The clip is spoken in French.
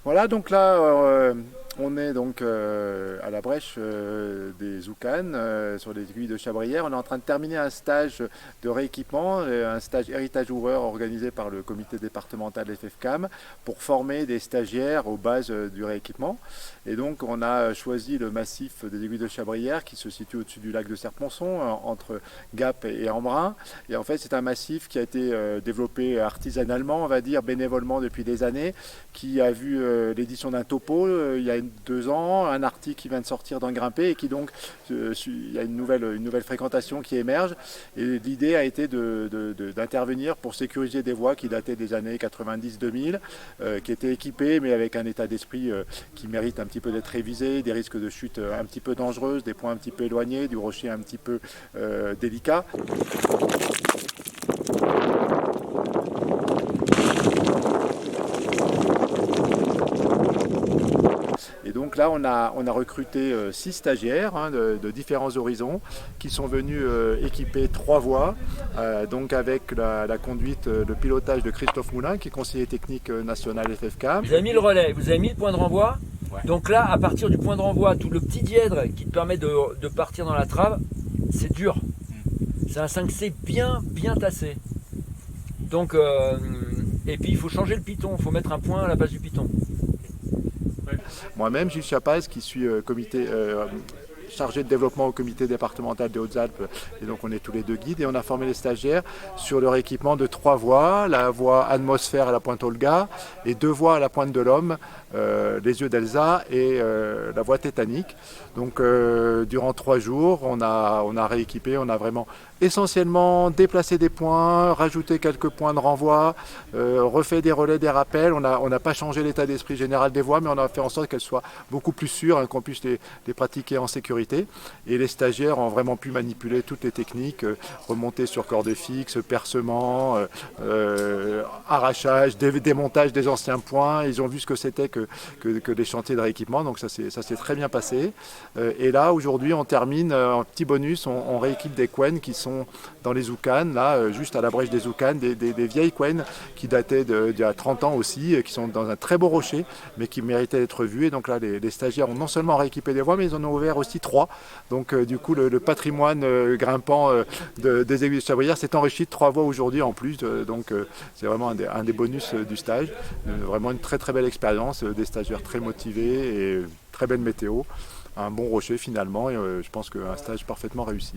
Voilà, donc là, on est donc à la brèche des Oucanes, sur les aiguilles de Chabrières. On est en train de terminer un stage de rééquipement, un stage héritage ouvreur organisé par le comité départemental FFCAM pour former des stagiaires aux bases du rééquipement. Et donc, on a choisi le massif des aiguilles de Chabrières qui se situe au-dessus du lac de Serponçon, entre Gap et Embrun. Et en fait, c'est un massif qui a été développé artisanalement, on va dire, bénévolement depuis des années, qui a vu l'édition d'un topo il y a 2 ans, un article qui vient de sortir dans Grimper et qui donc, il y a une nouvelle fréquentation qui émerge. Et l'idée a été d'intervenir pour sécuriser des voies qui dataient des années 90-2000, qui étaient équipées mais avec un état d'esprit qui mérite un petit peu d'être révisé, des risques de chute un petit peu dangereuses, des points un petit peu éloignés, du rocher un petit peu délicat. Et donc là, on a recruté 6 stagiaires de différents horizons qui sont venus équiper 3 voies, donc avec la conduite, le pilotage de Christophe Moulin, qui est conseiller technique national FFCAM. Vous avez mis le relais, vous avez mis le point de renvoi. Ouais. Donc là, à partir du point de renvoi, tout le petit dièdre qui te permet de partir dans la trave, c'est dur. C'est un 5C bien tassé. Donc, et puis il faut changer le piton, il faut mettre un point à la place du piton. Moi-même, Gilles Chapaz, qui suis chargé de développement au comité départemental des Hautes-Alpes, et donc on est tous les deux guides, et on a formé les stagiaires sur leur équipement de 3 voies, la voie atmosphère à la pointe Olga, et 2 voies à la pointe de l'Homme, les yeux d'Elsa, et la voie tétanique. Donc durant 3 jours, on a rééquipé, on a vraiment essentiellement déplacé des points, rajouté quelques points de renvoi, refait des relais, des rappels. On n'a pas changé l'état d'esprit général des voies, mais on a fait en sorte qu'elles soient beaucoup plus sûres, qu'on puisse les pratiquer en sécurité. Et les stagiaires ont vraiment pu manipuler toutes les techniques, remonter sur corde fixe, percement, arrachage, démontage des anciens points. Ils ont vu ce que c'était que les chantiers de rééquipement, donc ça s'est très bien passé. Et là, aujourd'hui, on termine, en petit bonus, on rééquipe des quennes qui sont dans les Oucanes, là, juste à la brèche des Oucanes, des vieilles quennes qui dataient d'il y a 30 ans aussi, qui sont dans un très beau rocher, mais qui méritaient d'être vues. Et donc là, les stagiaires ont non seulement rééquipé des voies, mais ils en ont ouvert aussi 3. Donc du coup, le patrimoine grimpant des aiguilles de Chabrières s'est enrichi de 3 voies aujourd'hui en plus. Donc c'est vraiment un des bonus du stage. Vraiment une très très belle expérience, des stagiaires très motivés et très belle météo. Un bon rocher finalement, et je pense qu'un stage parfaitement réussi.